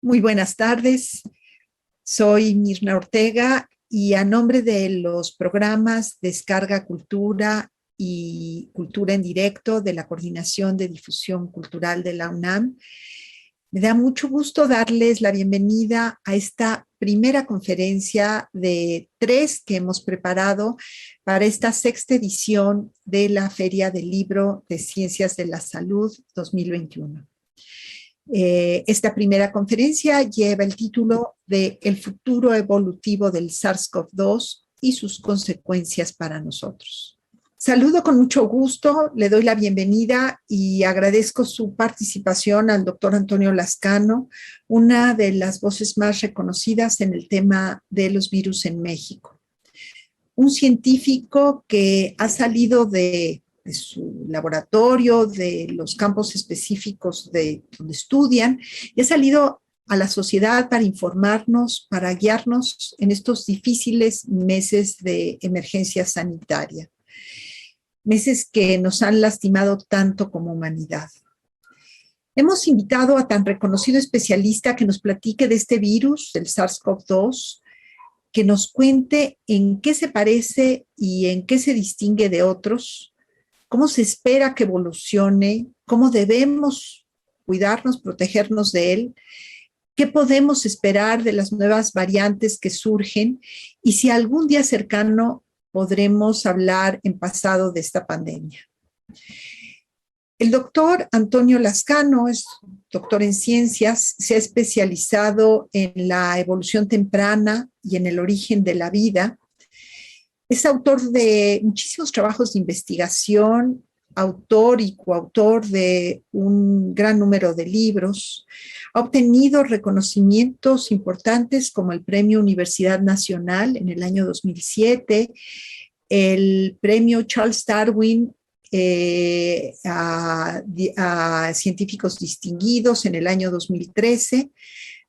Muy buenas tardes, soy Mirna Ortega y a nombre de los programas Descarga Cultura y Cultura en Directo de la Coordinación de Difusión Cultural de la UNAM, me da mucho gusto darles la bienvenida a esta primera conferencia de 3 que hemos preparado para esta sexta edición de la Feria del Libro de Ciencias de la Salud 2021. Esta primera conferencia lleva el título de El futuro evolutivo del SARS-CoV-2 y sus consecuencias para nosotros. Saludo con mucho gusto, le doy la bienvenida y agradezco su participación al doctor Antonio Lascano, una de las voces más reconocidas en el tema de los virus en México. Un científico que ha salido de su laboratorio, de los campos específicos de donde estudian, y ha salido a la sociedad para informarnos, para guiarnos en estos difíciles meses de emergencia sanitaria. Meses que nos han lastimado tanto como humanidad. Hemos invitado a tan reconocido especialista que nos platique de este virus, del SARS-CoV-2, que nos cuente en qué se parece y en qué se distingue de otros, cómo se espera que evolucione, cómo debemos cuidarnos, protegernos de él, qué podemos esperar de las nuevas variantes que surgen y si algún día cercano podremos hablar en pasado de esta pandemia. El doctor Antonio Lascano es doctor en ciencias, se ha especializado en la evolución temprana y en el origen de la vida. Es autor de muchísimos trabajos de investigación, autor y coautor de un gran número de libros. Ha obtenido reconocimientos importantes como el Premio Universidad Nacional en el año 2007, el Premio Charles Darwin a científicos distinguidos en el año 2013.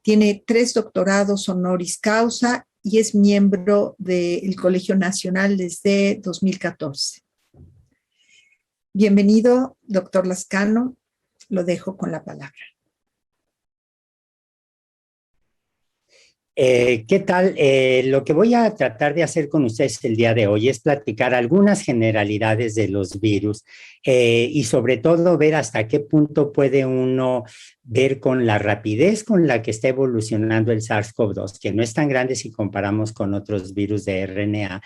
Tiene 3 doctorados honoris causa y es miembro del Colegio Nacional desde 2014. Bienvenido, doctor Lascano. Lo dejo con la palabra. ¿Qué tal? Lo que voy a tratar de hacer con ustedes el día de hoy es platicar algunas generalidades de los virus y sobre todo ver hasta qué punto puede uno ver con la rapidez con la que está evolucionando el SARS-CoV-2, que no es tan grande si comparamos con otros virus de RNA,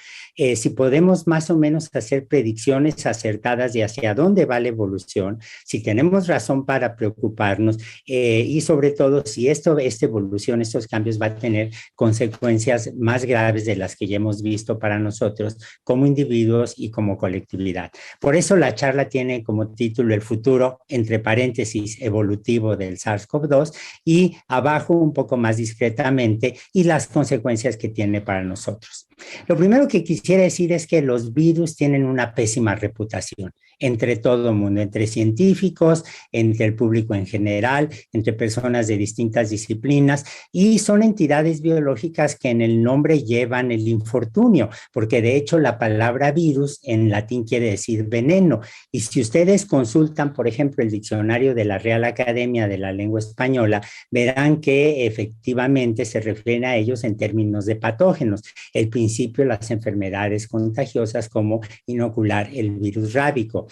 si podemos más o menos hacer predicciones acertadas de hacia dónde va la evolución, si tenemos razón para preocuparnos y sobre todo si esta evolución, estos cambios va a tener consecuencias más graves de las que ya hemos visto para nosotros como individuos y como colectividad. Por eso la charla tiene como título El futuro, entre paréntesis, evolutivo del SARS-CoV-2 y abajo un poco más discretamente y las consecuencias que tiene para nosotros. Lo primero que quisiera decir es que los virus tienen una pésima reputación entre todo el mundo, entre científicos, entre el público en general, entre personas de distintas disciplinas y son entidades biológicas que en el nombre llevan el infortunio, porque de hecho la palabra virus en latín quiere decir veneno y si ustedes consultan, por ejemplo, el diccionario de la Real Academia de la Lengua Española, verán que efectivamente se refieren a ellos en términos de patógenos. El principio, las enfermedades contagiosas como inocular el virus rábico.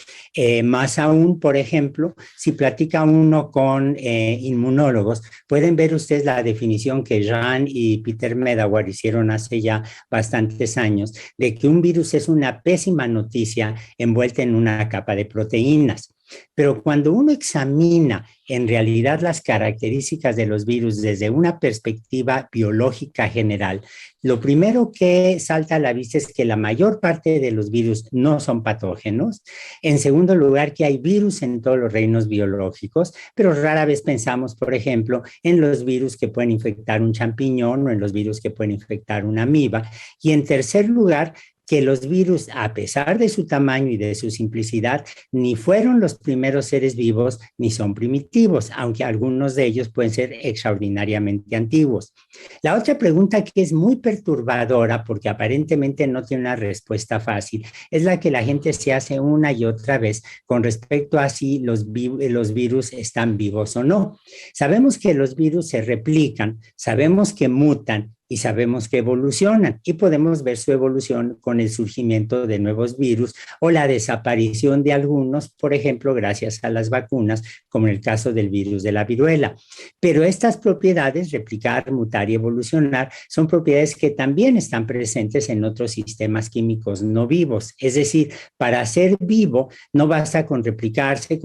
Más aún, por ejemplo, si platica uno con inmunólogos, pueden ver ustedes la definición que Jean y Peter Medawar hicieron hace ya bastantes años, de que un virus es una pésima noticia envuelta en una capa de proteínas. Pero cuando uno examina en realidad las características de los virus desde una perspectiva biológica general, lo primero que salta a la vista es que la mayor parte de los virus no son patógenos. En segundo lugar, que hay virus en todos los reinos biológicos, pero rara vez pensamos, por ejemplo, en los virus que pueden infectar un champiñón o en los virus que pueden infectar una amiba. Y en tercer lugar, que los virus, a pesar de su tamaño y de su simplicidad, ni fueron los primeros seres vivos ni son primitivos, aunque algunos de ellos pueden ser extraordinariamente antiguos. La otra pregunta que es muy perturbadora, porque aparentemente no tiene una respuesta fácil, es la que la gente se hace una y otra vez con respecto a si los virus están vivos o no. Sabemos que los virus se replican, sabemos que mutan, y sabemos que evolucionan y podemos ver su evolución con el surgimiento de nuevos virus o la desaparición de algunos, por ejemplo, gracias a las vacunas, como en el caso del virus de la viruela. Pero estas propiedades, replicar, mutar y evolucionar, son propiedades que también están presentes en otros sistemas químicos no vivos. Es decir, para ser vivo no basta con replicarse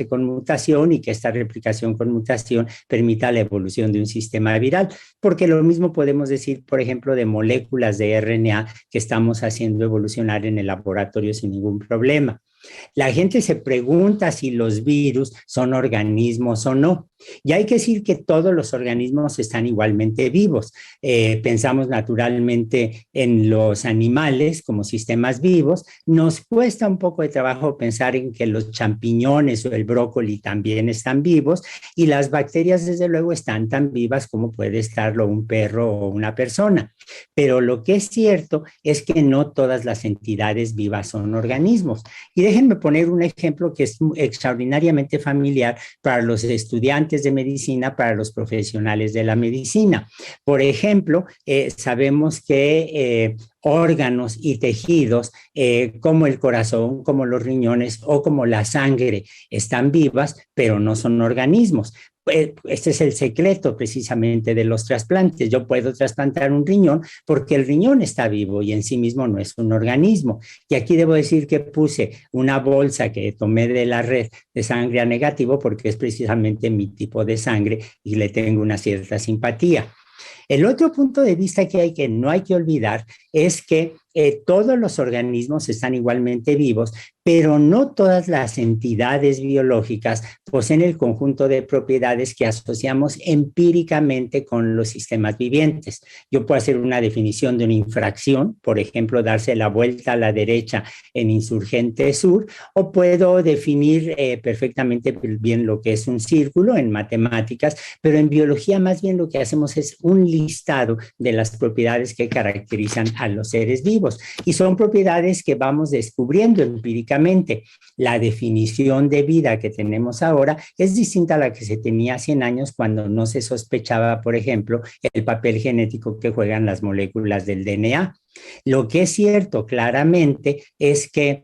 con mutación y que esta replicación con mutación permita la evolución de un sistema viral, porque lo mismo podemos decir, por ejemplo, de moléculas de RNA que estamos haciendo evolucionar en el laboratorio sin ningún problema. La gente se pregunta si los virus son organismos o no. Y hay que decir que todos los organismos están igualmente vivos. Pensamos naturalmente en los animales como sistemas vivos. Nos cuesta un poco de trabajo pensar en que los champiñones o el brócoli también están vivos y las bacterias desde luego están tan vivas como puede estarlo un perro o una persona. Pero lo que es cierto es que no todas las entidades vivas son organismos. Y déjenme poner un ejemplo que es extraordinariamente familiar para los estudiantes de medicina, para los profesionales de la medicina. Por ejemplo, sabemos que órganos y tejidos como el corazón, como los riñones o como la sangre están vivas, pero no son organismos. Este es el secreto precisamente de los trasplantes. Yo puedo trasplantar un riñón porque el riñón está vivo y en sí mismo no es un organismo. Y aquí debo decir que puse una bolsa que tomé de la red de sangre A negativo porque es precisamente mi tipo de sangre y le tengo una cierta simpatía. El otro punto de vista que no hay que olvidar es que todos los organismos están igualmente vivos, pero no todas las entidades biológicas poseen el conjunto de propiedades que asociamos empíricamente con los sistemas vivientes. Yo puedo hacer una definición de una infracción, por ejemplo, darse la vuelta a la derecha en Insurgente Sur, o puedo definir perfectamente bien lo que es un círculo en matemáticas, pero en biología más bien lo que hacemos es un listado de las propiedades que caracterizan a los seres vivos. Y son propiedades que vamos descubriendo empíricamente. La definición de vida que tenemos ahora es distinta a la que se tenía hace 100 años cuando no se sospechaba, por ejemplo, el papel genético que juegan las moléculas del DNA. Lo que es cierto claramente es que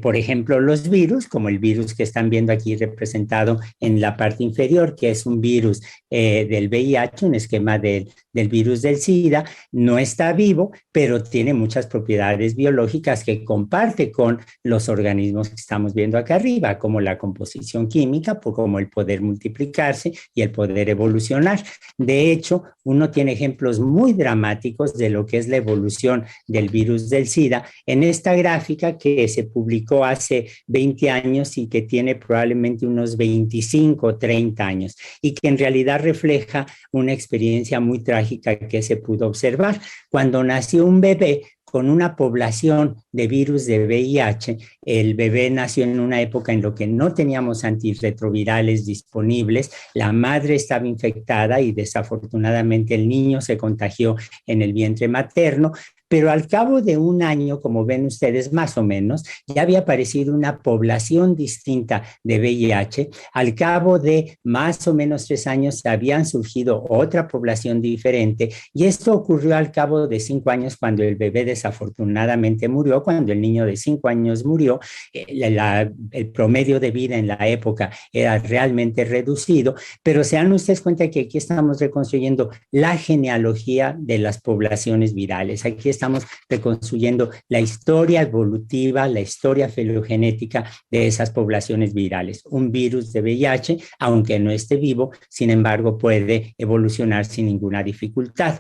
por ejemplo, los virus, como el virus que están viendo aquí representado en la parte inferior, que es un virus del VIH, un esquema del virus del SIDA, no está vivo, pero tiene muchas propiedades biológicas que comparte con los organismos que estamos viendo acá arriba, como la composición química, como el poder multiplicarse y el poder evolucionar. De hecho, uno tiene ejemplos muy dramáticos de lo que es la evolución del virus del SIDA en esta gráfica que se publicó hace 20 años y que tiene probablemente unos 25 o 30 años y que en realidad refleja una experiencia muy trágica que se pudo observar. Cuando nació un bebé con una población de virus de VIH, el bebé nació en una época en la que no teníamos antirretrovirales disponibles, la madre estaba infectada y desafortunadamente el niño se contagió en el vientre materno, pero al cabo de 1 año, como ven ustedes más o menos, ya había aparecido una población distinta de VIH. Al cabo de más o menos 3 años habían surgido otra población diferente y esto ocurrió al cabo de 5 años cuando el bebé desafortunadamente murió, cuando el niño de 5 años murió. El promedio de vida en la época era realmente reducido, pero se dan ustedes cuenta que aquí estamos reconstruyendo la genealogía de las poblaciones virales. Aquí estamos reconstruyendo la historia evolutiva, la historia filogenética de esas poblaciones virales. Un virus de VIH, aunque no esté vivo, sin embargo, puede evolucionar sin ninguna dificultad.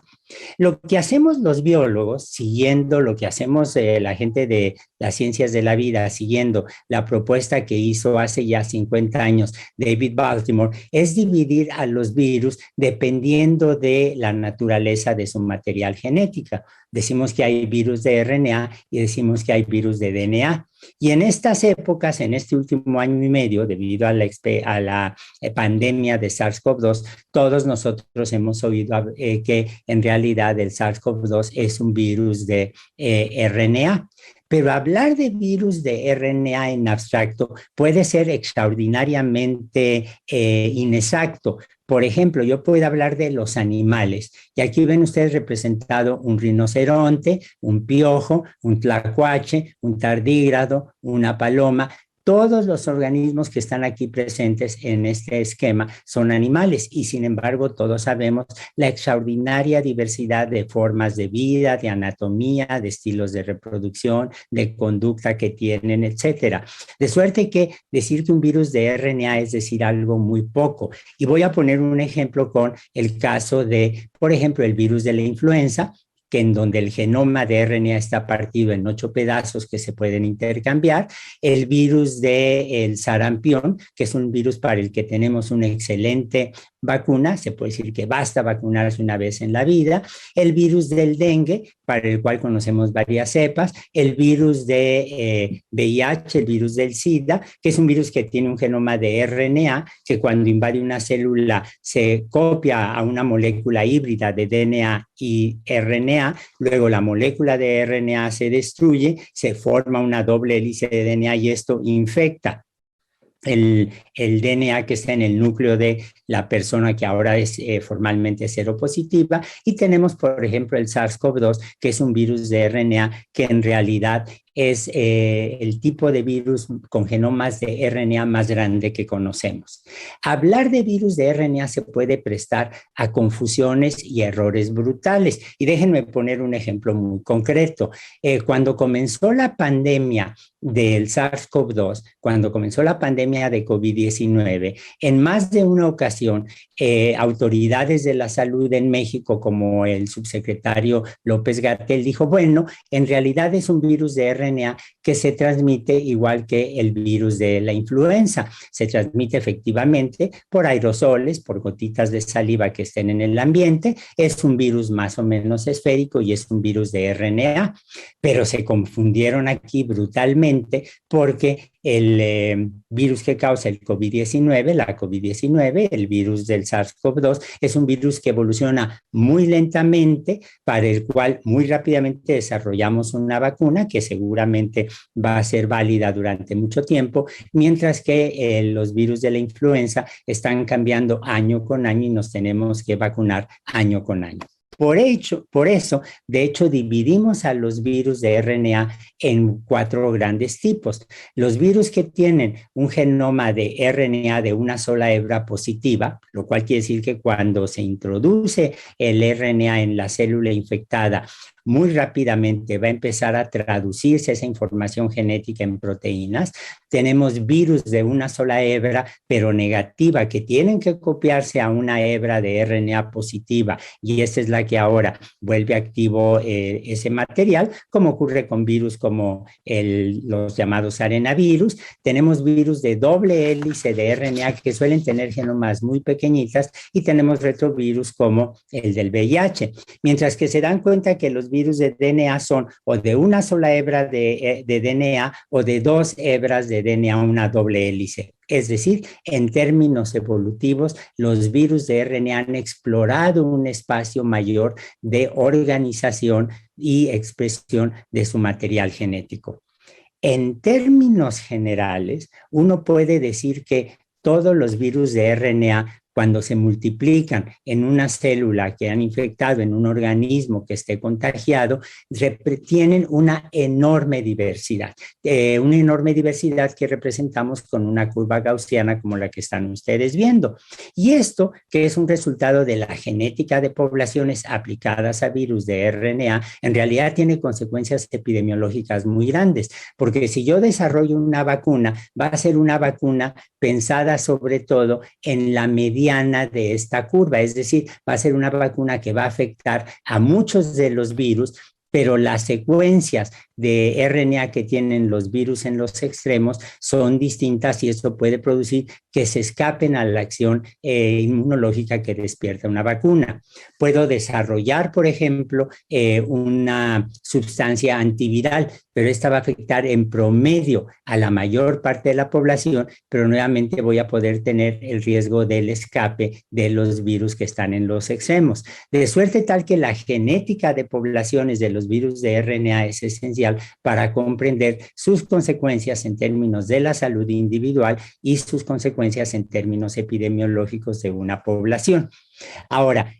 Lo que hacemos los biólogos, siguiendo lo que hacemos la gente de las ciencias de la vida, siguiendo la propuesta que hizo hace ya 50 años David Baltimore, es dividir a los virus dependiendo de la naturaleza de su material genético. Decimos que hay virus de RNA y decimos que hay virus de DNA. Y en estas épocas, en este último año y medio, debido a la pandemia de SARS-CoV-2, todos nosotros hemos oído que en realidad el SARS-CoV-2 es un virus de RNA. Pero hablar de virus de RNA en abstracto puede ser extraordinariamente inexacto. Por ejemplo, yo puedo hablar de los animales, y aquí ven ustedes representado un rinoceronte, un piojo, un tlacuache, un tardígrado, una paloma. Todos los organismos que están aquí presentes en este esquema son animales y sin embargo todos sabemos la extraordinaria diversidad de formas de vida, de anatomía, de estilos de reproducción, de conducta que tienen, etcétera. De suerte que decir que un virus de RNA es decir algo muy poco. Y voy a poner un ejemplo con el caso de, por ejemplo, el virus de la influenza, que en donde el genoma de RNA está partido en 8 pedazos que se pueden intercambiar, el virus del sarampión, que es un virus para el que tenemos una excelente vacuna, se puede decir que basta vacunarse una vez en la vida, el virus del dengue, para el cual conocemos varias cepas, el virus de VIH, el virus del SIDA, que es un virus que tiene un genoma de RNA, que cuando invade una célula se copia a una molécula híbrida de DNA y RNA, luego la molécula de RNA se destruye, se forma una doble hélice de DNA y esto infecta el DNA que está en el núcleo de la persona que ahora es formalmente seropositiva, y tenemos, por ejemplo, el SARS-CoV-2, que es un virus de RNA que en realidad es el tipo de virus con genomas de RNA más grande que conocemos. Hablar de virus de RNA se puede prestar a confusiones y errores brutales. Y déjenme poner un ejemplo muy concreto. Cuando comenzó la pandemia del SARS-CoV-2, cuando comenzó la pandemia de COVID-19, en más de una ocasión, autoridades de la salud en México, como el subsecretario López-Gatell, dijo, bueno, en realidad es un virus de RNA que se transmite igual que el virus de la influenza. Se transmite efectivamente por aerosoles, por gotitas de saliva que estén en el ambiente. Es un virus más o menos esférico y es un virus de RNA, pero se confundieron aquí brutalmente porque el virus que causa el COVID-19, la COVID-19, el virus del SARS-CoV-2, es un virus que evoluciona muy lentamente, para el cual muy rápidamente desarrollamos una vacuna que seguramente va a ser válida durante mucho tiempo, mientras que los virus de la influenza están cambiando año con año y nos tenemos que vacunar año con año. Por eso, de hecho, dividimos a los virus de RNA en 4 grandes tipos. Los virus que tienen un genoma de RNA de una sola hebra positiva, lo cual quiere decir que cuando se introduce el RNA en la célula infectada, muy rápidamente va a empezar a traducirse esa información genética en proteínas. Tenemos virus de una sola hebra, pero negativa, que tienen que copiarse a una hebra de RNA positiva, y esta es la que ahora vuelve activo ese material, como ocurre con virus como los llamados arenavirus. Tenemos virus de doble hélice de RNA que suelen tener genomas muy pequeñitas, y tenemos retrovirus como el del VIH. Mientras que se dan cuenta que los virus de DNA son o de una sola hebra de DNA o de 2 hebras de DNA, una doble hélice. Es decir, en términos evolutivos, los virus de RNA han explorado un espacio mayor de organización y expresión de su material genético. En términos generales, uno puede decir que todos los virus de RNA, cuando se multiplican en una célula que han infectado en un organismo que esté contagiado, tienen una enorme diversidad que representamos con una curva gaussiana como la que están ustedes viendo. Y esto, que es un resultado de la genética de poblaciones aplicadas a virus de RNA, en realidad tiene consecuencias epidemiológicas muy grandes, porque si yo desarrollo una vacuna, va a ser una vacuna pensada sobre todo en la mediana de esta curva, es decir, va a ser una vacuna que va a afectar a muchos de los virus, pero las secuencias de RNA que tienen los virus en los extremos son distintas y esto puede producir que se escapen a la acción inmunológica que despierta una vacuna. Puedo desarrollar, por ejemplo, una sustancia antiviral, pero esta va a afectar en promedio a la mayor parte de la población, pero nuevamente voy a poder tener el riesgo del escape de los virus que están en los extremos. De suerte tal que la genética de poblaciones de los virus de RNA es esencial para comprender sus consecuencias en términos de la salud individual y sus consecuencias en términos epidemiológicos de una población. Ahora,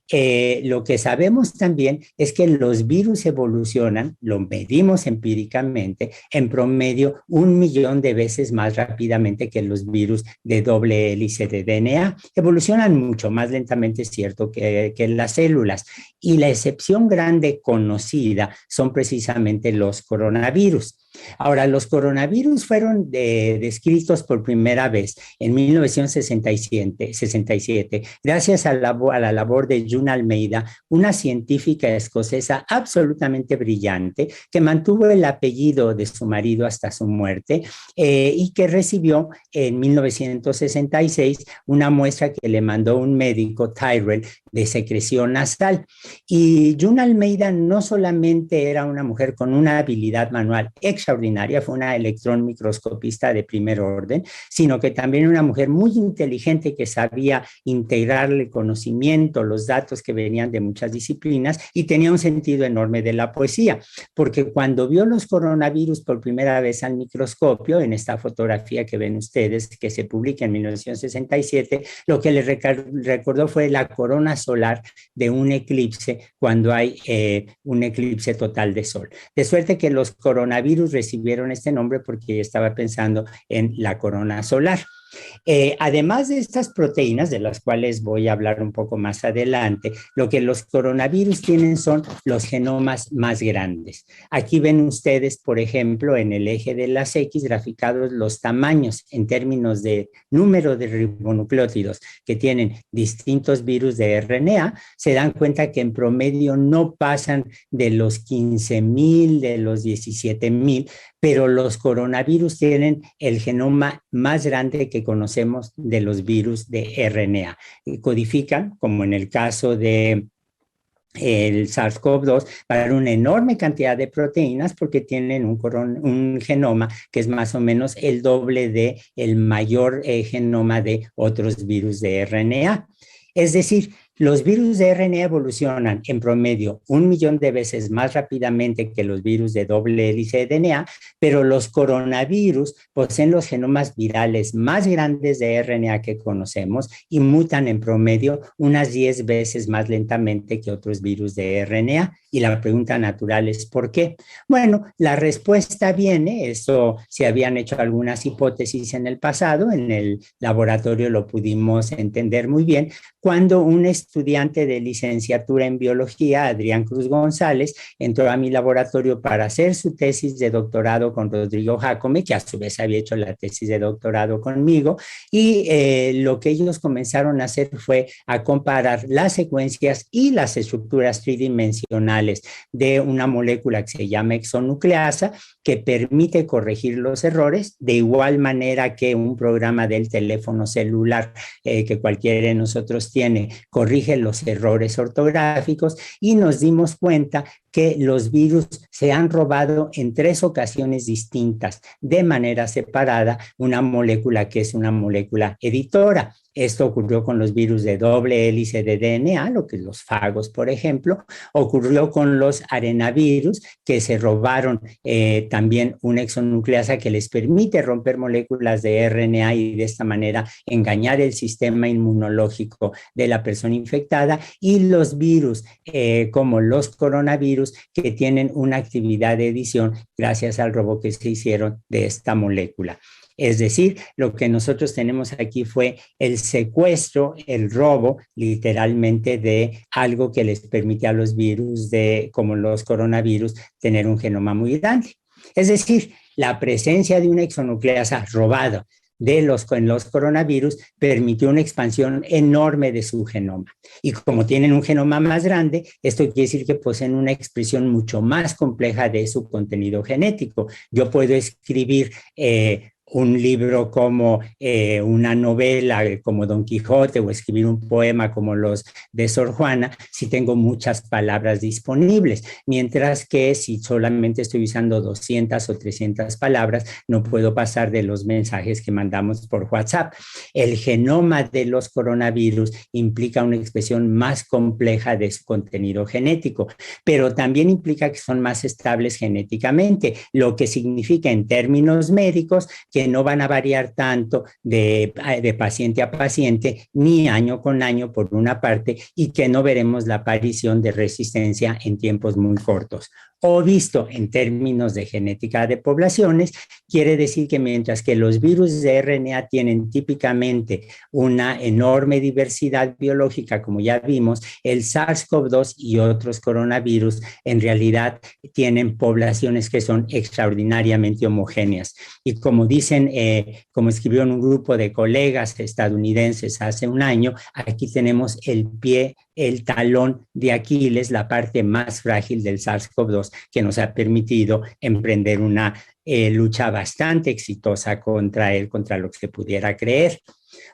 lo que sabemos también es que los virus evolucionan, lo medimos empíricamente, en promedio 1.000.000 de veces más rápidamente que los virus de doble hélice de DNA. Evolucionan mucho más lentamente, es cierto, que las células. Y la excepción grande conocida son precisamente los coronavirus. Ahora, los coronavirus fueron descritos por primera vez en 1967, gracias a la labor de June Almeida, una científica escocesa absolutamente brillante que mantuvo el apellido de su marido hasta su muerte y que recibió en 1966 una muestra que le mandó un médico, Tyrrell, de secreción nasal. Y June Almeida no solamente era una mujer con una habilidad manual extraordinaria, fue una electrón microscopista de primer orden, sino que también una mujer muy inteligente que sabía integrar el conocimiento, los datos que venían de muchas disciplinas y tenía un sentido enorme de la poesía, porque cuando vio los coronavirus por primera vez al microscopio, en esta fotografía que ven ustedes, que se publica en 1967, lo que le recordó fue la corona solar de un eclipse cuando hay un eclipse total de sol. De suerte que los coronavirus recibieron este nombre porque estaba pensando en la corona solar. Además de estas proteínas, de las cuales voy a hablar un poco más adelante, lo que los coronavirus tienen son los genomas más grandes. Aquí ven ustedes, por ejemplo, en el eje de las X graficados los tamaños en términos de número de ribonucleótidos que tienen distintos virus de RNA. Se dan cuenta que en promedio no pasan de los 15.000, de los 17.000, pero los coronavirus tienen el genoma más grande que conocemos de los virus de RNA. Y codifican, como en el caso de el SARS-CoV-2, para una enorme cantidad de proteínas porque tienen un genoma que es más o menos el doble de el mayor genoma de otros virus de RNA. Es decir, los virus de RNA evolucionan en promedio 1.000.000 de veces más rápidamente que los virus de doble hélice de DNA, pero los coronavirus poseen los genomas virales más grandes de RNA que conocemos y mutan en promedio unas 10 veces más lentamente que otros virus de RNA. Y la pregunta natural es ¿por qué? Bueno, la respuesta viene, eso se habían hecho algunas hipótesis en el pasado, en el laboratorio lo pudimos entender muy bien, cuando un estudiante de licenciatura en biología, Adrián Cruz González, entró a mi laboratorio para hacer su tesis de doctorado con Rodrigo Jácome, que a su vez había hecho la tesis de doctorado conmigo, y lo que ellos comenzaron a hacer fue a comparar las secuencias y las estructuras tridimensionales de una molécula que se llama exonucleasa, que permite corregir los errores, de igual manera que un programa del teléfono celular que cualquiera de nosotros tiene, corrige los errores ortográficos, y nos dimos cuenta que los virus se han robado en 3 ocasiones distintas, de manera separada, una molécula que es una molécula editora. Esto ocurrió con los virus de doble hélice de DNA, lo que los fagos, por ejemplo. Ocurrió con los arenavirus, que se robaron también una exonucleasa que les permite romper moléculas de RNA y de esta manera engañar el sistema inmunológico de la persona infectada. Y los virus, como los coronavirus, que tienen una actividad de edición gracias al robo que se hicieron de esta molécula. Es decir, lo que nosotros tenemos aquí fue el secuestro, el robo, literalmente, de algo que les permite a los virus, como los coronavirus, tener un genoma muy grande. Es decir, la presencia de una exonucleasa robada en los coronavirus permitió una expansión enorme de su genoma. Y como tienen un genoma más grande, esto quiere decir que poseen una expresión mucho más compleja de su contenido genético. Yo puedo escribir un libro como una novela como Don Quijote o escribir un poema como los de Sor Juana si tengo muchas palabras disponibles, mientras que si solamente estoy usando 200 o 300 palabras no puedo pasar de los mensajes que mandamos por WhatsApp. El genoma de los coronavirus implica una expresión más compleja de su contenido genético, pero también implica que son más estables genéticamente, lo que significa en términos médicos que no van a variar tanto de paciente a paciente ni año con año por una parte, y que no veremos la aparición de resistencia en tiempos muy cortos. O visto en términos de genética de poblaciones, quiere decir que mientras que los virus de RNA tienen típicamente una enorme diversidad biológica, como ya vimos, el SARS-CoV-2 y otros coronavirus en realidad tienen poblaciones que son extraordinariamente homogéneas. Y como dicen, como escribió en un grupo de colegas estadounidenses hace un año, aquí tenemos el talón de Aquiles, la parte más frágil del SARS-CoV-2, que nos ha permitido emprender una lucha bastante exitosa contra él, contra lo que se pudiera creer.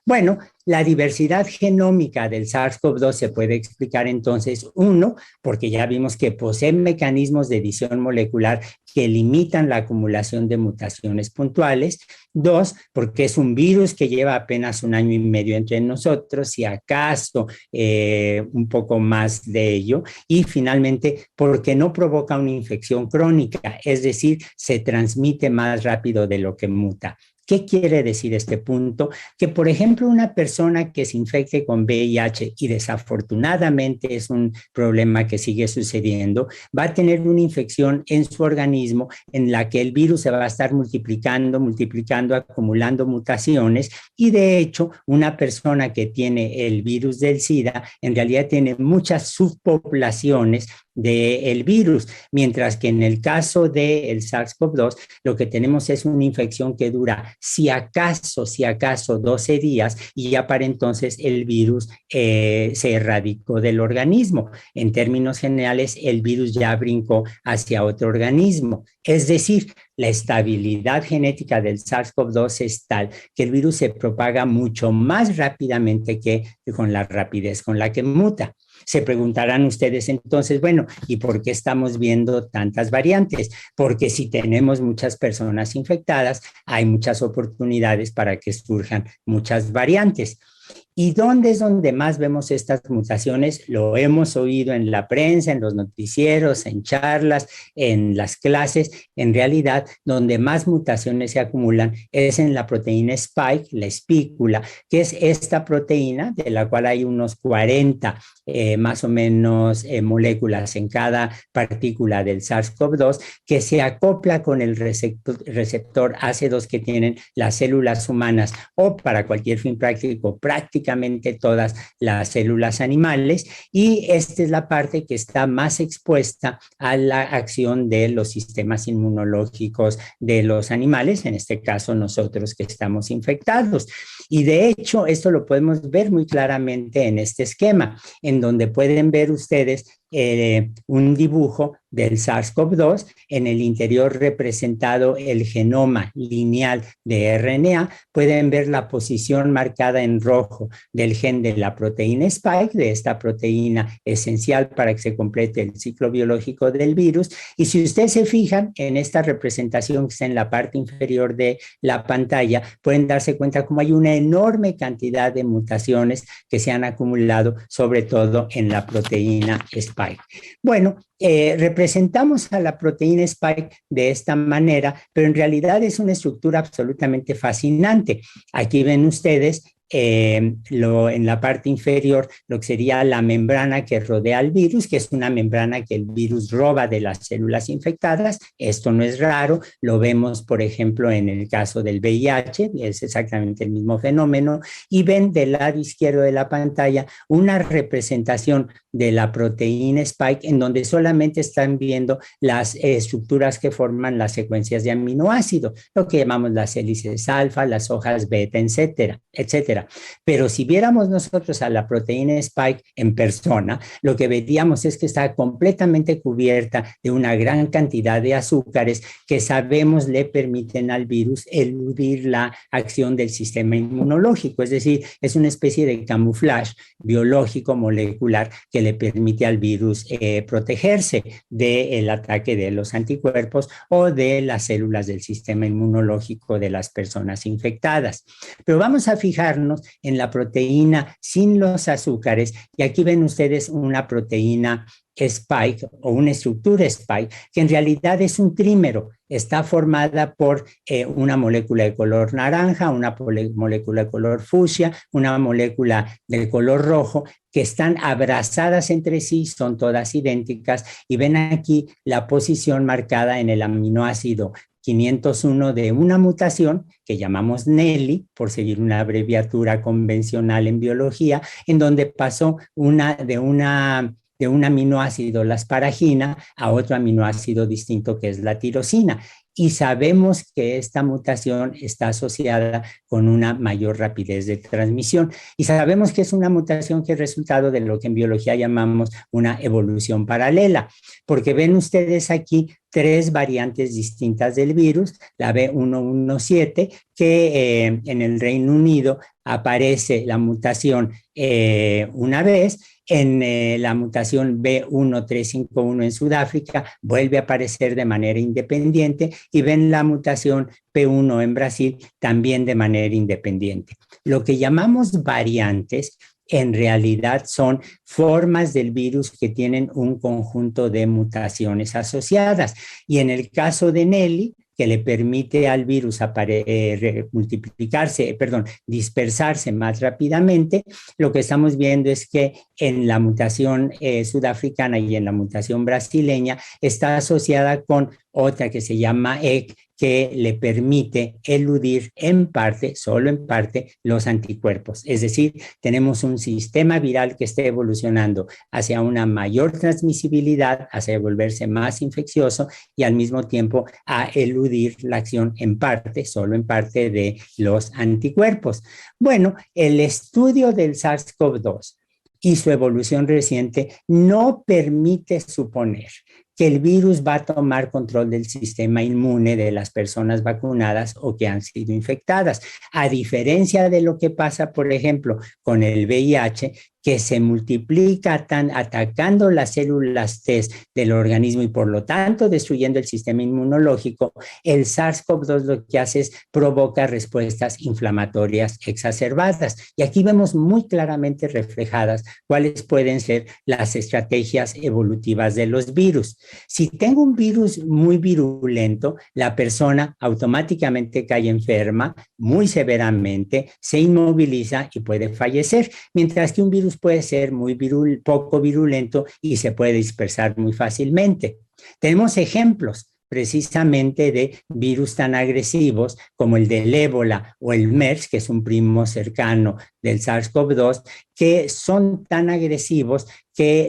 Bueno, la diversidad genómica del SARS-CoV-2 se puede explicar entonces, uno, porque ya vimos que poseen mecanismos de edición molecular que limitan la acumulación de mutaciones puntuales. Dos, porque es un virus que lleva apenas 1 año y medio entre nosotros, si acaso un poco más de ello. Y finalmente, porque no provoca una infección crónica, es decir, se transmite más rápido de lo que muta. ¿Qué quiere decir este punto? Que, por ejemplo, una persona que se infecte con VIH, y desafortunadamente es un problema que sigue sucediendo, va a tener una infección en su organismo en la que el virus se va a estar multiplicando, acumulando mutaciones, y de hecho, una persona que tiene el virus del SIDA en realidad tiene muchas subpoblaciones del virus, mientras que en el caso del SARS-CoV-2 lo que tenemos es una infección que dura si acaso 12 días, y ya para entonces el virus se erradicó del organismo. En términos generales, el virus ya brincó hacia otro organismo. Es decir, la estabilidad genética del SARS-CoV-2 es tal que el virus se propaga mucho más rápidamente que con la rapidez con la que muta. Se preguntarán ustedes entonces, bueno, ¿y por qué estamos viendo tantas variantes? Porque si tenemos muchas personas infectadas, hay muchas oportunidades para que surjan muchas variantes. ¿Y dónde es donde más vemos estas mutaciones? Lo hemos oído en la prensa, en los noticieros, en charlas, en las clases. En realidad, donde más mutaciones se acumulan es en la proteína Spike, la espícula, que es esta proteína de la cual hay unos 40 más o menos moléculas en cada partícula del SARS-CoV-2, que se acopla con el receptor AC2 que tienen las células humanas, o para cualquier fin práctico, prácticamente todas las células animales, y esta es la parte que está más expuesta a la acción de los sistemas inmunológicos de los animales, en este caso nosotros que estamos infectados. Y de hecho, esto lo podemos ver muy claramente en este esquema, en donde pueden ver ustedes un dibujo del SARS-CoV-2, en el interior representado el genoma lineal de RNA. Pueden ver la posición marcada en rojo del gen de la proteína Spike, de esta proteína esencial para que se complete el ciclo biológico del virus. Y si ustedes se fijan en esta representación que está en la parte inferior de la pantalla, pueden darse cuenta cómo hay una enorme cantidad de mutaciones que se han acumulado, sobre todo en la proteína Spike. Bueno, representamos a la proteína Spike de esta manera, pero en realidad es una estructura absolutamente fascinante. Aquí ven ustedes en la parte inferior lo que sería la membrana que rodea al virus, que es una membrana que el virus roba de las células infectadas. Esto no es raro, lo vemos, por ejemplo, en el caso del VIH, es exactamente el mismo fenómeno, y ven del lado izquierdo de la pantalla una representación de la proteína Spike en donde solamente están viendo las estructuras que forman las secuencias de aminoácidos, lo que llamamos las hélices alfa, las hojas beta, etcétera, etcétera. Pero si viéramos nosotros a la proteína Spike en persona, lo que veríamos es que está completamente cubierta de una gran cantidad de azúcares que sabemos le permiten al virus eludir la acción del sistema inmunológico, es decir, es una especie de camuflaje biológico molecular que le permite al virus protegerse del ataque de los anticuerpos o de las células del sistema inmunológico de las personas infectadas. Pero vamos a fijarnos en la proteína sin los azúcares, y aquí ven ustedes una proteína Spike o una estructura Spike, que en realidad es un trímero. Está formada por una molécula de color naranja, una molécula de color fucsia, una molécula de color rojo, que están abrazadas entre sí, son todas idénticas, y ven aquí la posición marcada en el aminoácido 501 de una mutación que llamamos Nelly, por seguir una abreviatura convencional en biología, en donde pasó de un aminoácido, la asparagina, a otro aminoácido distinto que es la tirosina. Y sabemos que esta mutación está asociada con una mayor rapidez de transmisión. Y sabemos que es una mutación que es resultado de lo que en biología llamamos una evolución paralela, porque ven ustedes aquí tres variantes distintas del virus, la B117, que en el Reino Unido aparece la mutación una vez, en la mutación B1351 en Sudáfrica vuelve a aparecer de manera independiente, y ven la mutación P1 en Brasil también de manera independiente. Lo que llamamos variantes en realidad son formas del virus que tienen un conjunto de mutaciones asociadas, y en el caso de Nelly, que le permite al virus dispersarse más rápidamente, lo que estamos viendo es que en la mutación sudafricana y en la mutación brasileña está asociada con otra que se llama EC, que le permite eludir en parte, solo en parte, los anticuerpos. Es decir, tenemos un sistema viral que está evolucionando hacia una mayor transmisibilidad, hacia volverse más infeccioso, y al mismo tiempo a eludir la acción en parte, solo en parte, de los anticuerpos. Bueno, el estudio del SARS-CoV-2 y su evolución reciente no permite suponer que el virus va a tomar control del sistema inmune de las personas vacunadas o que han sido infectadas, a diferencia de lo que pasa, por ejemplo, con el VIH, que se multiplica atacando las células T del organismo y por lo tanto destruyendo el sistema inmunológico. El SARS-CoV-2 lo que hace es provoca respuestas inflamatorias exacerbadas. Y aquí vemos muy claramente reflejadas cuáles pueden ser las estrategias evolutivas de los virus. Si tengo un virus muy virulento, la persona automáticamente cae enferma muy severamente, se inmoviliza y puede fallecer, mientras que un virus puede ser poco virulento y se puede dispersar muy fácilmente. Tenemos ejemplos precisamente de virus tan agresivos como el del ébola o el MERS, que es un primo cercano del SARS-CoV-2, que son tan agresivos que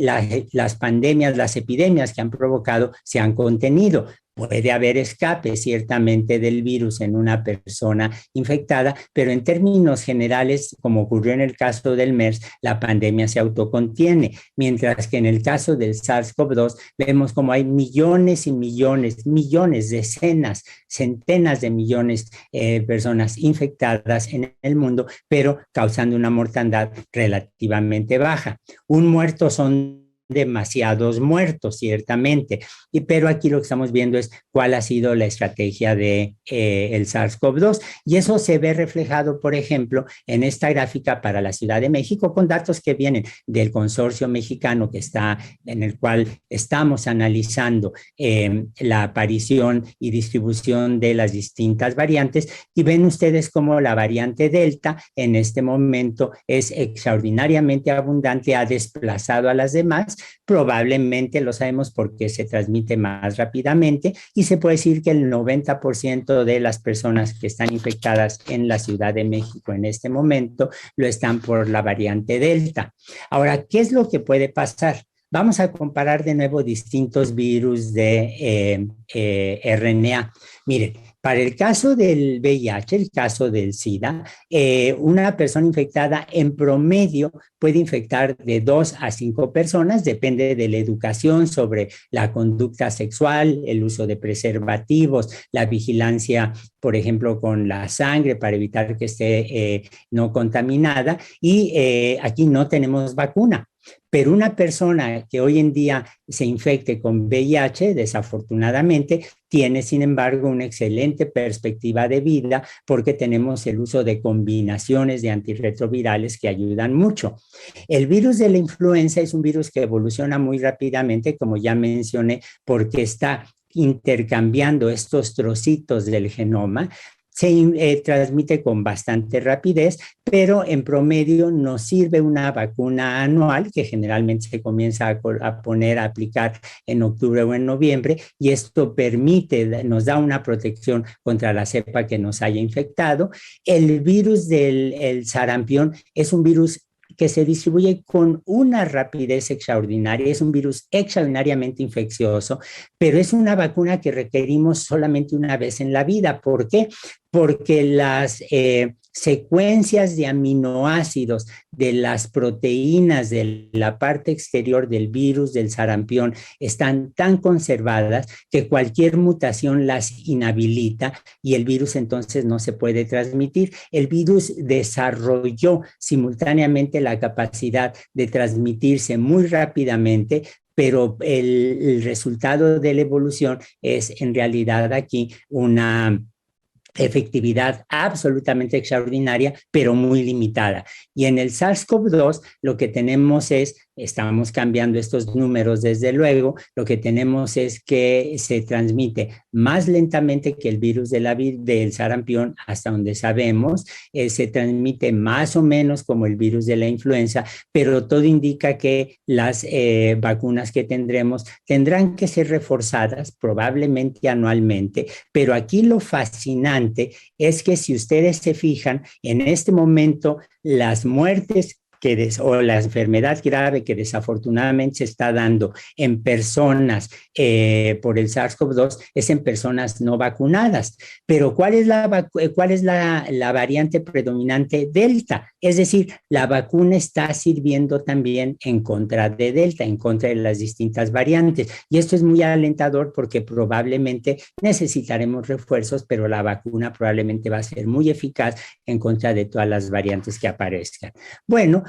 las pandemias, las epidemias que han provocado se han contenido. Puede haber escape ciertamente del virus en una persona infectada, pero en términos generales, como ocurrió en el caso del MERS, la pandemia se autocontiene, mientras que en el caso del SARS-CoV-2 vemos como hay millones y millones, decenas, centenas de millones de personas infectadas en el mundo, pero causando una mortandad relativamente baja. Un muerto son demasiados muertos, ciertamente. Pero aquí lo que estamos viendo es cuál ha sido la estrategia de el SARS-CoV-2. Y eso se ve reflejado, por ejemplo, en esta gráfica para la Ciudad de México, con datos que vienen del consorcio mexicano en el cual estamos analizando la aparición y distribución de las distintas variantes. Y ven ustedes cómo la variante Delta en este momento es extraordinariamente abundante, ha desplazado a las demás. Probablemente lo sabemos porque se transmite más rápidamente y se puede decir que el 90% de las personas que están infectadas en la Ciudad de México en este momento lo están por la variante Delta. Ahora, ¿qué es lo que puede pasar? Vamos a comparar de nuevo distintos virus de RNA. Miren, para el caso del VIH, el caso del SIDA, una persona infectada en promedio puede infectar de 2 a 5 personas, depende de la educación sobre la conducta sexual, el uso de preservativos, la vigilancia, por ejemplo, con la sangre para evitar que esté no contaminada. Y aquí no tenemos vacuna. Pero una persona que hoy en día se infecte con VIH, desafortunadamente, tiene, sin embargo, una excelente perspectiva de vida porque tenemos el uso de combinaciones de antirretrovirales que ayudan mucho. El virus de la influenza es un virus que evoluciona muy rápidamente, como ya mencioné, porque está intercambiando estos trocitos del genoma. Se transmite con bastante rapidez, pero en promedio nos sirve una vacuna anual que generalmente se comienza a poner a aplicar en octubre o en noviembre, y esto nos da una protección contra la cepa que nos haya infectado. El virus del sarampión es un virus que se distribuye con una rapidez extraordinaria, es un virus extraordinariamente infeccioso, pero es una vacuna que requerimos solamente una vez en la vida. ¿Por qué? Porque las secuencias de aminoácidos de las proteínas de la parte exterior del virus del sarampión están tan conservadas que cualquier mutación las inhabilita y el virus entonces no se puede transmitir. El virus desarrolló simultáneamente la capacidad de transmitirse muy rápidamente, pero el resultado de la evolución es en realidad aquí una efectividad absolutamente extraordinaria, pero muy limitada. Y en el SARS-CoV-2 lo que tenemos estamos cambiando estos números desde luego, lo que tenemos es que se transmite más lentamente que el virus del sarampión, hasta donde sabemos, se transmite más o menos como el virus de la influenza, pero todo indica que las vacunas que tendrán que ser reforzadas probablemente anualmente, pero aquí lo fascinante es que si ustedes se fijan, en este momento las muertes o la enfermedad grave que desafortunadamente se está dando en personas por el SARS-CoV-2 es en personas no vacunadas. Pero ¿cuál es la variante predominante? Delta. Es decir, la vacuna está sirviendo también en contra de Delta, en contra de las distintas variantes. Y esto es muy alentador porque probablemente necesitaremos refuerzos, pero la vacuna probablemente va a ser muy eficaz en contra de todas las variantes que aparezcan. Bueno,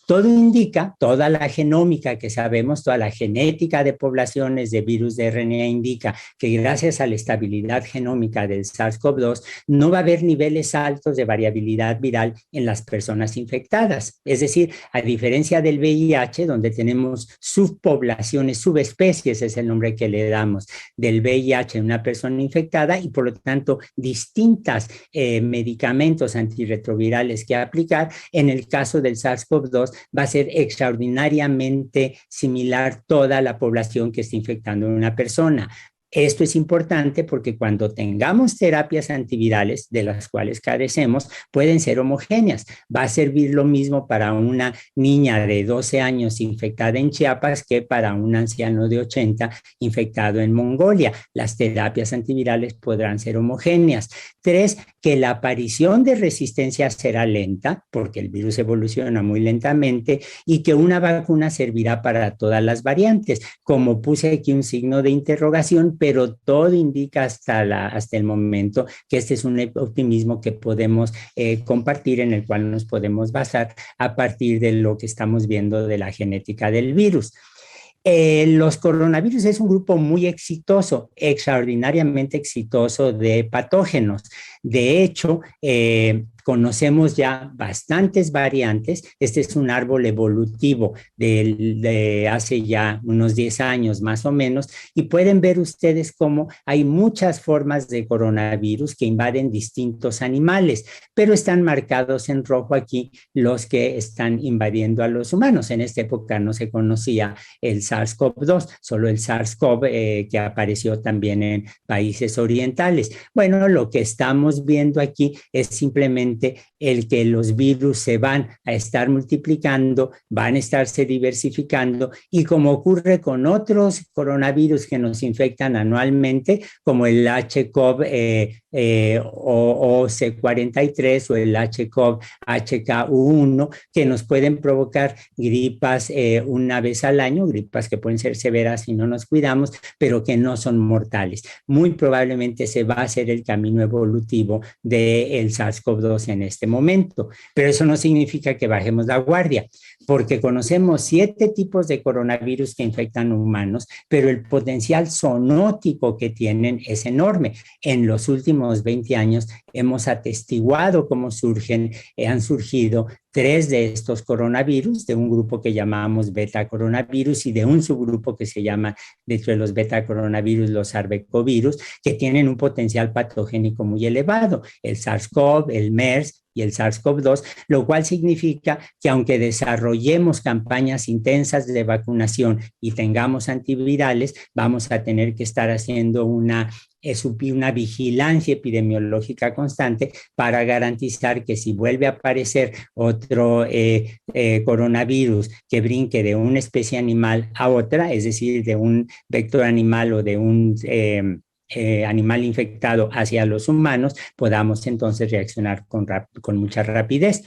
todo indica, toda la genómica que sabemos, toda la genética de poblaciones de virus de RNA indica que gracias a la estabilidad genómica del SARS-CoV-2 no va a haber niveles altos de variabilidad viral en las personas infectadas. Es decir, a diferencia del VIH, donde tenemos subpoblaciones, subespecies es el nombre que le damos del VIH en una persona infectada y por lo tanto distintos medicamentos antirretrovirales que aplicar, en el caso del SARS-CoV-2 va a ser extraordinariamente similar toda la población que está infectando a una persona. Esto es importante porque cuando tengamos terapias antivirales, de las cuales carecemos, pueden ser homogéneas. Va a servir lo mismo para una niña de 12 años infectada en Chiapas que para un anciano de 80 infectado en Mongolia. Las terapias antivirales podrán ser homogéneas. 3, que la aparición de resistencia será lenta, porque el virus evoluciona muy lentamente, y que una vacuna servirá para todas las variantes. Como puse aquí un signo de interrogación, pero todo indica hasta el momento que este es un optimismo que podemos compartir, en el cual nos podemos basar a partir de lo que estamos viendo de la genética del virus. Los coronavirus es un grupo muy exitoso, extraordinariamente exitoso de patógenos. De hecho, conocemos ya bastantes variantes. Este es un árbol evolutivo de hace ya unos 10 años más o menos, y pueden ver ustedes cómo hay muchas formas de coronavirus que invaden distintos animales, pero están marcados en rojo aquí los que están invadiendo a los humanos. En esta época no se conocía el SARS-CoV-2, solo el SARS-CoV que apareció también en países orientales. Bueno, lo que estamos viendo aquí es simplemente el que los virus se van a estar multiplicando, van a estarse diversificando, y como ocurre con otros coronavirus que nos infectan anualmente, como el HCOV o C43 o el HCOV HKU1, que nos pueden provocar gripas una vez al año, gripas que pueden ser severas si no nos cuidamos, pero que no son mortales. Muy probablemente se va a hacer el camino evolutivo del SARS-CoV-2 en este momento, pero eso no significa que bajemos la guardia, porque conocemos 7 tipos de coronavirus que infectan humanos, pero el potencial zoonótico que tienen es enorme. En los últimos 20 años hemos atestiguado cómo han surgido 3 de estos coronavirus, de un grupo que llamamos beta coronavirus y de un subgrupo que se llama, dentro de los beta coronavirus, los arbecovirus, que tienen un potencial patogénico muy elevado, el SARS-CoV, el MERS y el SARS-CoV-2, lo cual significa que aunque desarrollemos campañas intensas de vacunación y tengamos antivirales, vamos a tener que estar haciendo una vigilancia epidemiológica constante para garantizar que si vuelve a aparecer otro coronavirus que brinque de una especie animal a otra, es decir, de un vector animal o de un animal infectado hacia los humanos, podamos entonces reaccionar con mucha rapidez.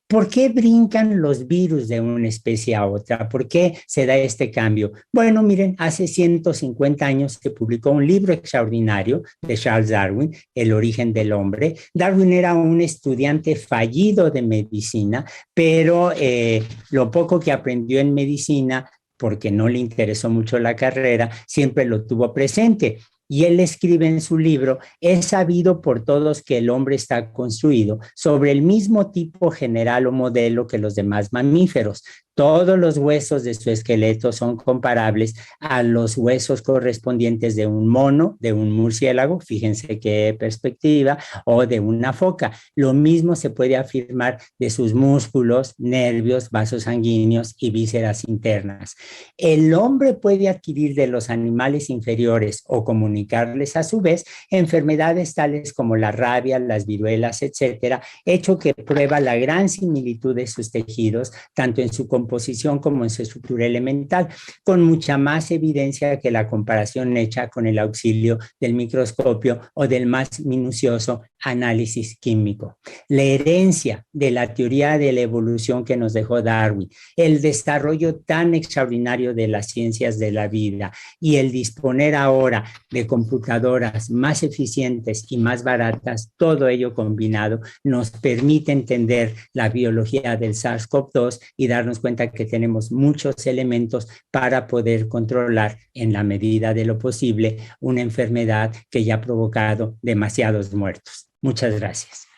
¿Por qué brincan los virus de una especie a otra? ¿Por qué se da este cambio? Bueno, miren, hace 150 años se publicó un libro extraordinario de Charles Darwin, El origen del hombre. Darwin era un estudiante fallido de medicina, pero lo poco que aprendió en medicina, porque no le interesó mucho la carrera, siempre lo tuvo presente. Y él escribe en su libro: es sabido por todos que el hombre está construido sobre el mismo tipo general o modelo que los demás mamíferos. Todos los huesos de su esqueleto son comparables a los huesos correspondientes de un mono, de un murciélago, fíjense qué perspectiva, o de una foca. Lo mismo se puede afirmar de sus músculos, nervios, vasos sanguíneos y vísceras internas. El hombre puede adquirir de los animales inferiores o comunicarles a su vez enfermedades tales como la rabia, las viruelas, etcétera, hecho que prueba la gran similitud de sus tejidos, tanto en su composición como en su estructura elemental, con mucha más evidencia que la comparación hecha con el auxilio del microscopio o del más minucioso análisis químico. La herencia de la teoría de la evolución que nos dejó Darwin, el desarrollo tan extraordinario de las ciencias de la vida y el disponer ahora de computadoras más eficientes y más baratas, todo ello combinado nos permite entender la biología del SARS-CoV-2 y darnos cuenta que tenemos muchos elementos para poder controlar en la medida de lo posible una enfermedad que ya ha provocado demasiados muertos. Muchas gracias.